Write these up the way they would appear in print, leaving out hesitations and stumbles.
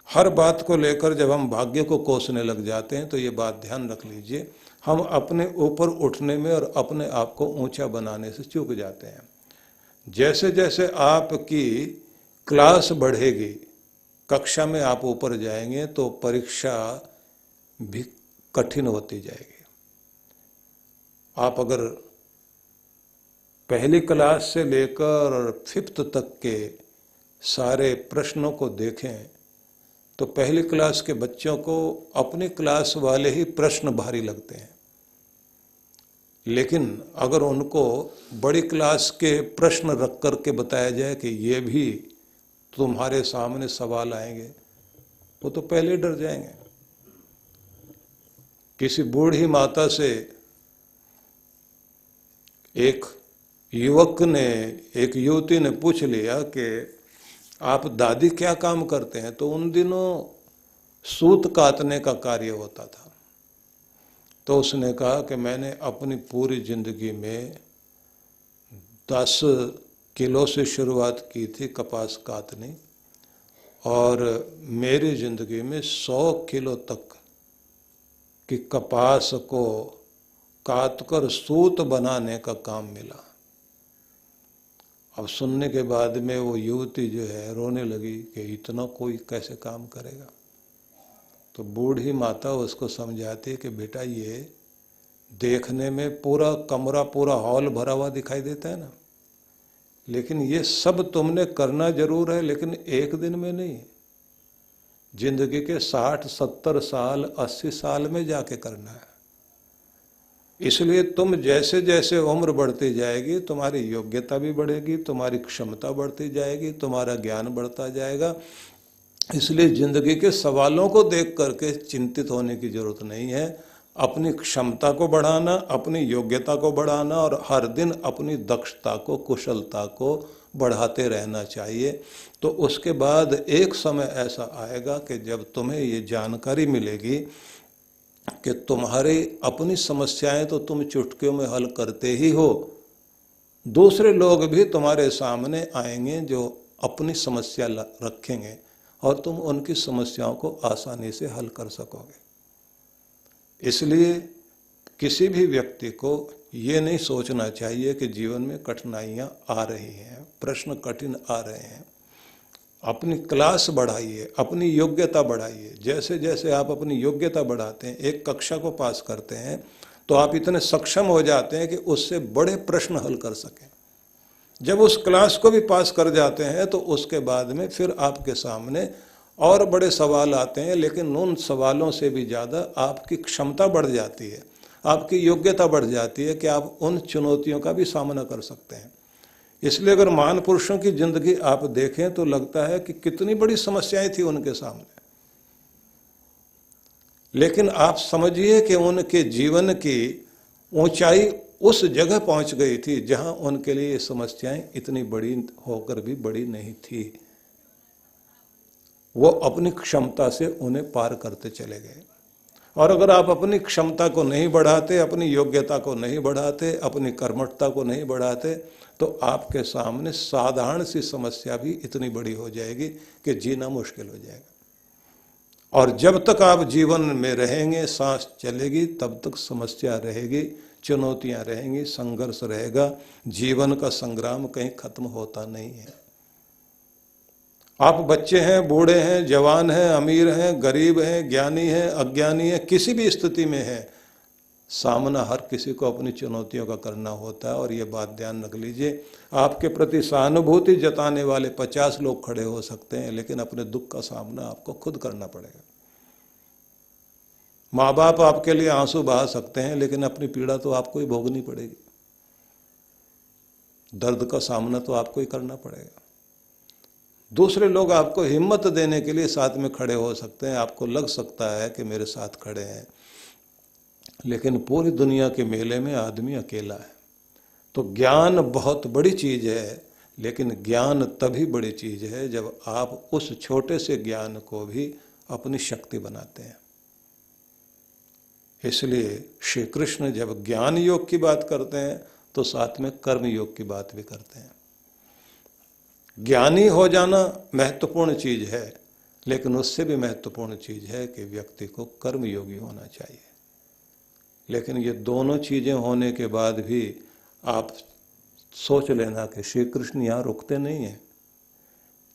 हर बात को लेकर जब हम भाग्य को कोसने लग जाते हैं तो ये बात ध्यान रख लीजिए, हम अपने ऊपर उठने में और अपने आप को ऊंचा बनाने से चूक जाते हैं। जैसे जैसे आपकी क्लास बढ़ेगी, कक्षा में आप ऊपर जाएंगे तो परीक्षा भी कठिन होती जाएगी। आप अगर पहली क्लास से लेकर 5th तक के सारे प्रश्नों को देखें तो पहली क्लास के बच्चों को अपनी क्लास वाले ही प्रश्न भारी लगते हैं, लेकिन अगर उनको बड़ी क्लास के प्रश्न रख कर के बताया जाए कि ये भी तुम्हारे सामने सवाल आएंगे, वो तो पहले डर जाएंगे। किसी बूढ़ी माता से एक युवती ने पूछ लिया कि आप दादी क्या काम करते हैं, तो उन दिनों सूत काटने का कार्य होता था। तो उसने कहा कि मैंने अपनी पूरी जिंदगी में 10 किलो से शुरुआत की थी कपास काटने, और मेरी जिंदगी में 100 किलो तक की कपास को काट कर सूत बनाने का काम मिला। अब सुनने के बाद में वो युवती जो है रोने लगी कि इतना कोई कैसे काम करेगा। तो बूढ़ी माता उसको समझाती है कि बेटा, ये देखने में पूरा कमरा, पूरा हॉल भरा हुआ दिखाई देता है ना, लेकिन ये सब तुमने करना जरूर है, लेकिन एक दिन में नहीं, जिंदगी के 60-70 साल 80 साल में जाके करना है। इसलिए तुम जैसे जैसे उम्र बढ़ती जाएगी तुम्हारी योग्यता भी बढ़ेगी, तुम्हारी क्षमता बढ़ती जाएगी, तुम्हारा ज्ञान बढ़ता जाएगा। इसलिए जिंदगी के सवालों को देख करके चिंतित होने की जरूरत नहीं है। अपनी क्षमता को बढ़ाना, अपनी योग्यता को बढ़ाना और हर दिन अपनी दक्षता को, कुशलता को बढ़ाते रहना चाहिए। तो उसके बाद एक समय ऐसा आएगा कि जब तुम्हें ये जानकारी मिलेगी कि तुम्हारी अपनी समस्याएं तो तुम चुटकियों में हल करते ही हो, दूसरे लोग भी तुम्हारे सामने आएंगे जो अपनी समस्या रखेंगे और तुम उनकी समस्याओं को आसानी से हल कर सकोगे। इसलिए किसी भी व्यक्ति को ये नहीं सोचना चाहिए कि जीवन में कठिनाइयाँ आ रही हैं, प्रश्न कठिन आ रहे हैं। अपनी क्लास बढ़ाइए, अपनी योग्यता बढ़ाइए। जैसे जैसे आप अपनी योग्यता बढ़ाते हैं, एक कक्षा को पास करते हैं, तो आप इतने सक्षम हो जाते हैं कि उससे बड़े प्रश्न हल कर सकें। जब उस क्लास को भी पास कर जाते हैं तो उसके बाद में फिर आपके सामने और बड़े सवाल आते हैं, लेकिन उन सवालों से भी ज़्यादा आपकी क्षमता बढ़ जाती है, आपकी योग्यता बढ़ जाती है कि आप उन चुनौतियों का भी सामना कर सकते हैं। इसलिए अगर महान पुरुषों की जिंदगी आप देखें तो लगता है कि कितनी बड़ी समस्याएं थी उनके सामने, लेकिन आप समझिए कि उनके जीवन की ऊंचाई उस जगह पहुंच गई थी जहां उनके लिए ये समस्याएं इतनी बड़ी होकर भी बड़ी नहीं थी। वो अपनी क्षमता से उन्हें पार करते चले गए। और अगर आप अपनी क्षमता को नहीं बढ़ाते, अपनी योग्यता को नहीं बढ़ाते, अपनी कर्मठता को नहीं बढ़ाते, तो आपके सामने साधारण सी समस्या भी इतनी बड़ी हो जाएगी कि जीना मुश्किल हो जाएगा। और जब तक आप जीवन में रहेंगे, सांस चलेगी, तब तक समस्या रहेगी, चुनौतियां रहेंगी, संघर्ष रहेगा। जीवन का संग्राम कहीं खत्म होता नहीं है। आप बच्चे हैं, बूढ़े हैं, जवान हैं, अमीर हैं, गरीब हैं, ज्ञानी हैं, अज्ञानी हैं, किसी भी स्थिति में हैं, सामना हर किसी को अपनी चुनौतियों का करना होता है। और ये बात ध्यान रख लीजिए, आपके प्रति सहानुभूति जताने वाले 50 लोग खड़े हो सकते हैं, लेकिन अपने दुख का सामना आपको खुद करना पड़ेगा। माँ बाप आपके लिए आंसू बहा सकते हैं, लेकिन अपनी पीड़ा तो आपको ही भोगनी पड़ेगी, दर्द का सामना तो आपको ही करना पड़ेगा। दूसरे लोग आपको हिम्मत देने के लिए साथ में खड़े हो सकते हैं, आपको लग सकता है कि मेरे साथ खड़े हैं, लेकिन पूरी दुनिया के मेले में आदमी अकेला है। तो ज्ञान बहुत बड़ी चीज है, लेकिन ज्ञान तभी बड़ी चीज है जब आप उस छोटे से ज्ञान को भी अपनी शक्ति बनाते हैं। इसलिए श्री कृष्ण जब ज्ञान योग की बात करते हैं तो साथ में कर्म योग की बात भी करते हैं। ज्ञानी हो जाना महत्वपूर्ण चीज है, लेकिन उससे भी महत्वपूर्ण चीज है कि व्यक्ति को कर्मयोगी होना चाहिए। लेकिन ये दोनों चीजें होने के बाद भी आप सोच लेना कि श्री कृष्ण यहाँ रुकते नहीं हैं,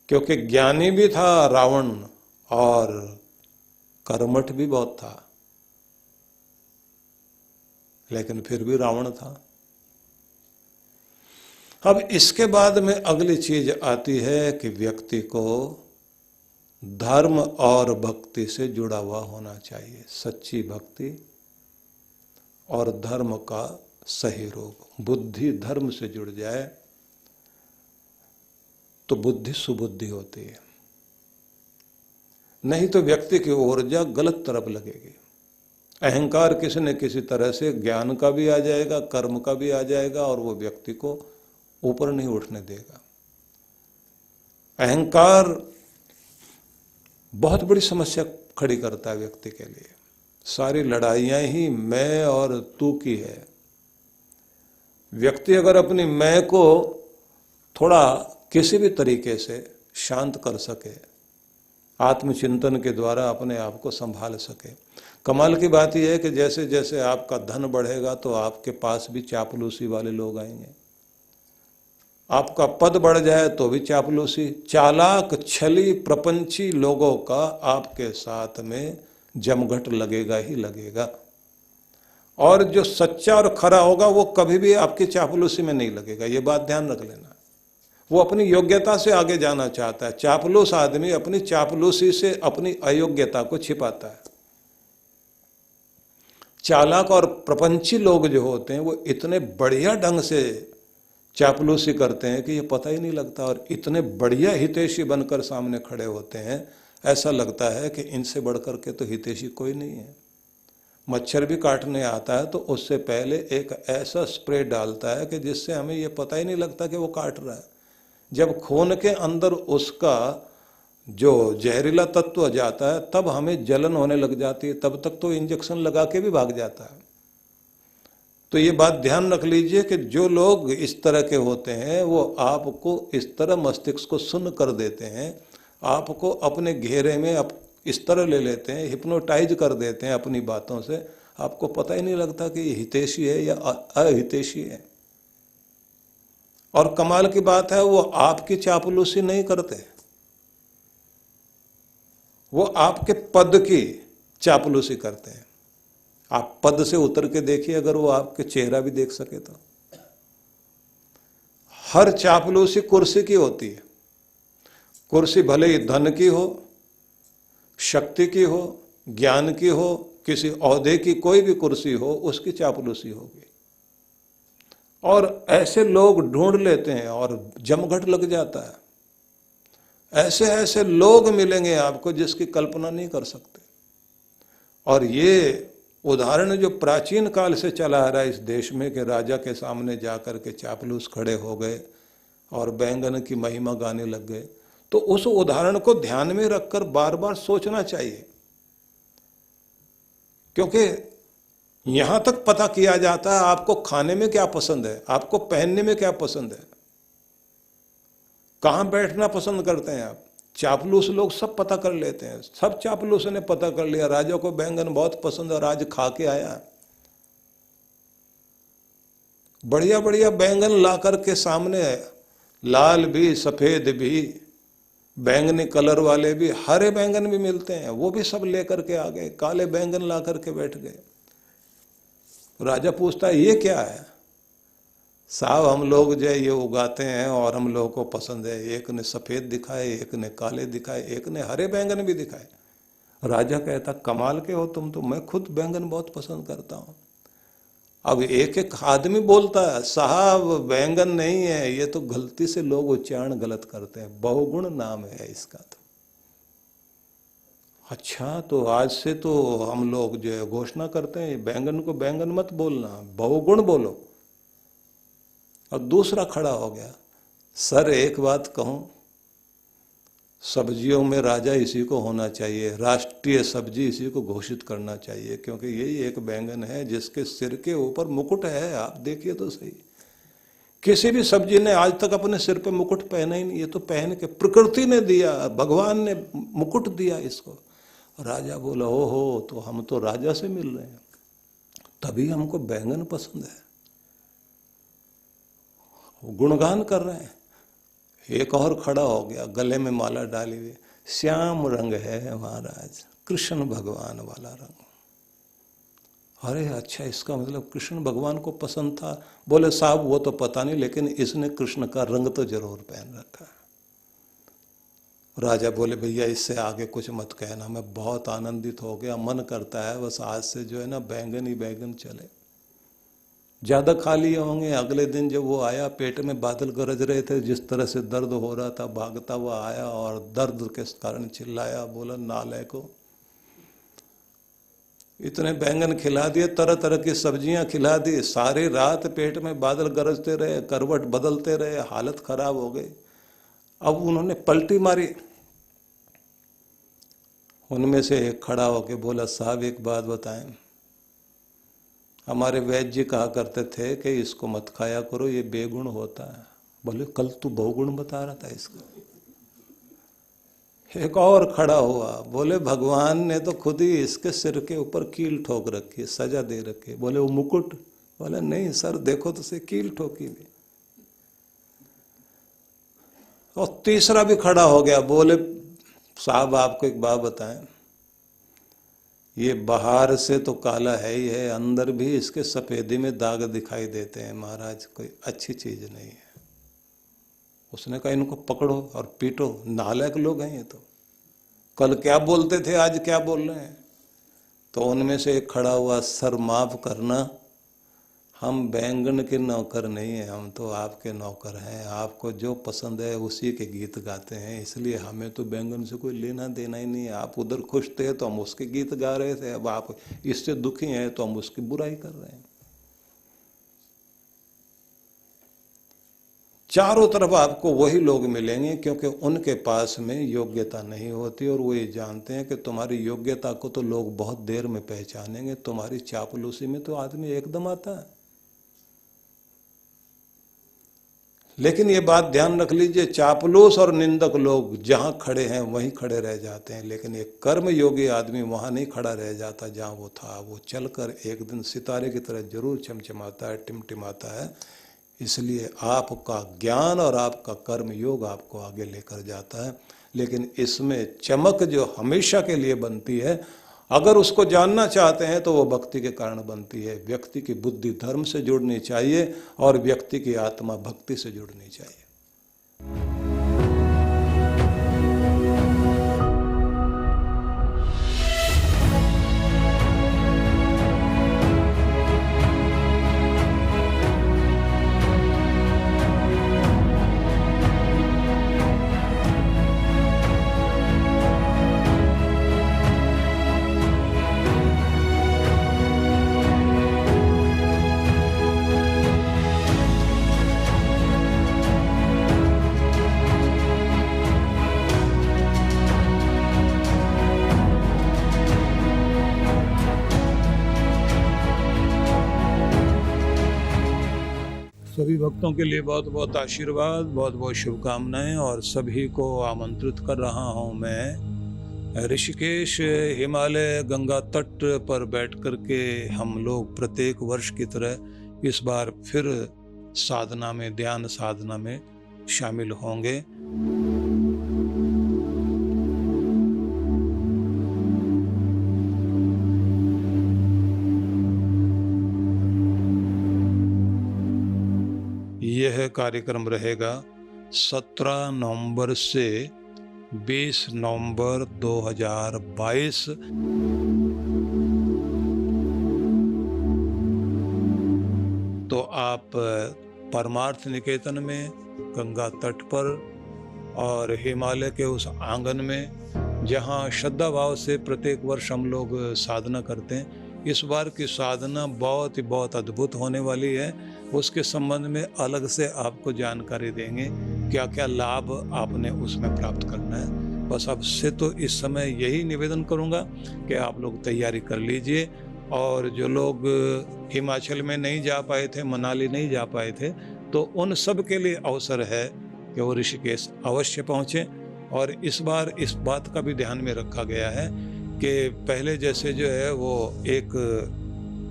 क्योंकि ज्ञानी भी था रावण और कर्मठ भी बहुत था, लेकिन फिर भी रावण था। अब इसके बाद में अगली चीज आती है कि व्यक्ति को धर्म और भक्ति से जुड़ा हुआ होना चाहिए। सच्ची भक्ति और धर्म का सही रूप। बुद्धि धर्म से जुड़ जाए तो बुद्धि सुबुद्धि होती है, नहीं तो व्यक्ति की ऊर्जा गलत तरफ लगेगी। अहंकार किसी न किसी तरह से ज्ञान का भी आ जाएगा, कर्म का भी आ जाएगा, और वो व्यक्ति को ऊपर नहीं उठने देगा। अहंकार बहुत बड़ी समस्या खड़ी करता है व्यक्ति के लिए। सारी लड़ाइयां ही मैं और तू की है। व्यक्ति अगर अपनी मैं को थोड़ा किसी भी तरीके से शांत कर सके, आत्मचिंतन के द्वारा अपने आप को संभाल सके। कमाल की बात यह है कि जैसे जैसे आपका धन बढ़ेगा तो आपके पास भी चापलूसी वाले लोग आएंगे। आपका पद बढ़ जाए तो भी चापलूसी, चालाक छली प्रपंची लोगों का आपके साथ में जमघट लगेगा ही लगेगा। और जो सच्चा और खरा होगा वो कभी भी आपकी चापलूसी में नहीं लगेगा, ये बात ध्यान रख लेना। वो अपनी योग्यता से आगे जाना चाहता है। चापलूस आदमी अपनी चापलूसी से अपनी अयोग्यता को छिपाता है। चालाक और प्रपंची लोग जो होते हैं वो इतने बढ़िया ढंग से चापलूसी करते हैं कि ये पता ही नहीं लगता, और इतने बढ़िया हितैषी बनकर सामने खड़े होते हैं, ऐसा लगता है कि इनसे बढ़कर के तो हितैषी कोई नहीं है। मच्छर भी काटने आता है तो उससे पहले एक ऐसा स्प्रे डालता है कि जिससे हमें ये पता ही नहीं लगता कि वो काट रहा है। जब खून के अंदर उसका जो जहरीला तत्व जाता है तब हमें जलन होने लग जाती है, तब तक तो इंजेक्शन लगा के भी भाग जाता है। तो ये बात ध्यान रख लीजिए कि जो लोग इस तरह के होते हैं वो आपको इस तरह मस्तिष्क को सुन्न कर देते हैं, आपको अपने घेरे में इस तरह ले लेते हैं, हिप्नोटाइज कर देते हैं अपनी बातों से, आपको पता ही नहीं लगता कि ये हितैषी है या अहितैषी है। और कमाल की बात है वो आपकी चापलूसी नहीं करते, वो आपके पद की चापलूसी करते हैं। आप पद से उतर के देखिए, अगर वो आपके चेहरा भी देख सके तो। हर चापलूसी कुर्सी की होती है। कुर्सी भले ही धन की हो, शक्ति की हो, ज्ञान की हो, किसी ओहदे की कोई भी कुर्सी हो, उसकी चापलूसी होगी। और ऐसे लोग ढूंढ लेते हैं और जमघट लग जाता है। ऐसे ऐसे लोग मिलेंगे आपको जिसकी कल्पना नहीं कर सकते। और ये उदाहरण जो प्राचीन काल से चला आ रहा है इस देश में कि राजा के सामने जाकर के चापलूस खड़े हो गए और बैंगन की महिमा गाने लग गए, तो उस उदाहरण को ध्यान में रखकर बार बार सोचना चाहिए। क्योंकि यहां तक पता किया जाता है आपको खाने में क्या पसंद है, आपको पहनने में क्या पसंद है, कहां बैठना पसंद करते हैं आप। चापलूस लोग सब पता कर लेते हैं। सब चापलूस ने पता कर लिया, राजा को बैंगन बहुत पसंद है और आज खा के आया। बढ़िया बढ़िया बैंगन ला करके सामने, लाल भी, सफेद भी, बैंगनी कलर वाले भी, हरे बैंगन भी मिलते हैं, वो भी सब लेकर के आ गए। काले बैंगन ला करके बैठ गए। राजा पूछता है ये क्या है? साहब हम लोग जो ये उगाते हैं और हम लोगों को पसंद है। एक ने सफेद दिखाए, एक ने काले दिखाए, एक ने हरे बैंगन भी दिखाए। राजा कहता कमाल के हो तुम तो, मैं खुद बैंगन बहुत पसंद करता हूं। अब एक एक आदमी बोलता है साहब बैंगन नहीं है, ये तो गलती से लोग उच्चारण गलत करते हैं, बहुगुण नाम है इसका। तो अच्छा, तो आज से तो हम लोग जो है घोषणा करते हैं बैंगन को बैंगन मत बोलना, बहुगुण बोलो। और दूसरा खड़ा हो गया, सर एक बात कहूं, सब्जियों में राजा इसी को होना चाहिए, राष्ट्रीय सब्जी इसी को घोषित करना चाहिए, क्योंकि यही एक बैंगन है जिसके सिर के ऊपर मुकुट है। आप देखिए तो सही, किसी भी सब्जी ने आज तक अपने सिर पे मुकुट पहना ही नहीं, ये तो पहन के प्रकृति ने दिया, भगवान ने मुकुट दिया इसको। राजा बोला ओहो, तो हम तो राजा से मिल रहे हैं, तभी हमको बैंगन पसंद है। गुणगान कर रहे हैं। एक और खड़ा हो गया, गले में माला डाली हुई, श्याम रंग है महाराज, कृष्ण भगवान वाला रंग। अरे अच्छा, इसका मतलब कृष्ण भगवान को पसंद था। बोले साहब वो तो पता नहीं, लेकिन इसने कृष्ण का रंग तो जरूर पहन रखा है। राजा बोले भैया इससे आगे कुछ मत कहना, मैं बहुत आनंदित हो गया, मन करता है बस आज से जो है ना बैंगन ही बैंगन चले। ज्यादा खा लिए होंगे। अगले दिन जब वो आया, पेट में बादल गरज रहे थे, जिस तरह से दर्द हो रहा था, भागता हुआ आया और दर्द के कारण चिल्लाया, बोला नालायको, इतने बैंगन खिला दिए, तरह तरह की सब्जियां खिला दी, सारी रात पेट में बादल गरजते रहे, करवट बदलते रहे, हालत खराब हो गई। अब उन्होंने पलटी मारी। उनमें से एक खड़ा होके बोला साहब एक बात बताएं, हमारे वैद्य जी कहा करते थे कि इसको मत खाया करो, ये बेगुण होता है। बोले कल तू बहुगुण बता रहा था इसका। एक और खड़ा हुआ, बोले भगवान ने तो खुद ही इसके सिर के ऊपर कील ठोक रखी, सजा दे रखी। बोले वो मुकुट? बोले नहीं सर, देखो तो से कील ठोकी हुई। और तीसरा भी खड़ा हो गया, बोले साहब आपको एक बात बताएं, ये बाहर से तो काला है ही है, अंदर भी इसके सफेदी में दाग दिखाई देते हैं महाराज, कोई अच्छी चीज नहीं है। उसने कहा इनको पकड़ो और पीटो, नालायक लोग हैं ये तो, कल क्या बोलते थे आज क्या बोल रहे हैं। तो उनमें से एक खड़ा हुआ, सर माफ करना, हम बैंगन के नौकर नहीं हैं, हम तो आपके नौकर हैं, आपको जो पसंद है उसी के गीत गाते हैं, इसलिए हमें तो बैंगन से कोई लेना देना ही नहीं है। आप उधर खुश थे तो हम उसके गीत गा रहे थे, अब आप इससे दुखी हैं तो हम उसकी बुराई कर रहे हैं। चारों तरफ आपको वही लोग मिलेंगे, क्योंकि उनके पास में योग्यता नहीं होती और वो ये जानते हैं कि तुम्हारी योग्यता को तो लोग बहुत देर में पहचानेंगे, तुम्हारी चापलूसी में तो आदमी एकदम आता है। लेकिन ये बात ध्यान रख लीजिए, चापलूस और निंदक लोग जहां खड़े हैं वहीं खड़े रह जाते हैं, लेकिन एक कर्म योगी आदमी वहां नहीं खड़ा रह जाता जहां वो था। वो चलकर एक दिन सितारे की तरह जरूर चमचमाता है, टिमटिमाता है। इसलिए आपका ज्ञान और आपका कर्म योग आपको आगे लेकर जाता है, लेकिन इसमें चमक जो हमेशा के लिए बनती है, अगर उसको जानना चाहते हैं तो वो भक्ति के कारण बनती है। व्यक्ति की बुद्धि धर्म से जुड़नी चाहिए और व्यक्ति की आत्मा भक्ति से जुड़नी चाहिए। सभी भक्तों के लिए बहुत बहुत आशीर्वाद, बहुत बहुत शुभकामनाएं, और सभी को आमंत्रित कर रहा हूं मैं ऋषिकेश हिमालय गंगा तट पर बैठ कर के हम लोग प्रत्येक वर्ष की तरह इस बार फिर साधना में, ध्यान साधना में शामिल होंगे। यह कार्यक्रम रहेगा 17 नवंबर से 20 नवंबर 2022। तो आप परमार्थ निकेतन में गंगा तट पर और हिमालय के उस आंगन में जहाँ श्रद्धा भाव से प्रत्येक वर्ष हम लोग साधना करते हैं, इस बार की साधना बहुत अद्भुत होने वाली है। उसके संबंध में अलग से आपको जानकारी देंगे, क्या क्या लाभ आपने उसमें प्राप्त करना है। बस अब से तो इस समय यही निवेदन करूंगा कि आप लोग तैयारी कर लीजिए, और जो लोग हिमाचल में नहीं जा पाए थे, मनाली नहीं जा पाए थे, तो उन सब के लिए अवसर है कि वो ऋषिकेश अवश्य पहुँचें। और इस बार इस बात का भी ध्यान में रखा गया है कि पहले जैसे जो है वो एक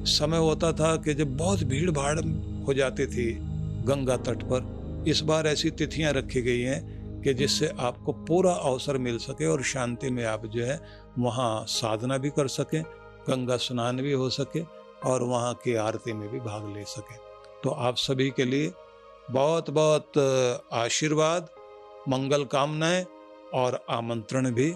समय होता था कि जब बहुत भीड़ भाड़ हो जाती थी गंगा तट पर, इस बार ऐसी तिथियां रखी गई हैं कि जिससे आपको पूरा अवसर मिल सके और शांति में आप जो है वहाँ साधना भी कर सकें, गंगा स्नान भी हो सके और वहाँ की आरती में भी भाग ले सकें। तो आप सभी के लिए बहुत बहुत आशीर्वाद, मंगल कामनाएं और आमंत्रण भी।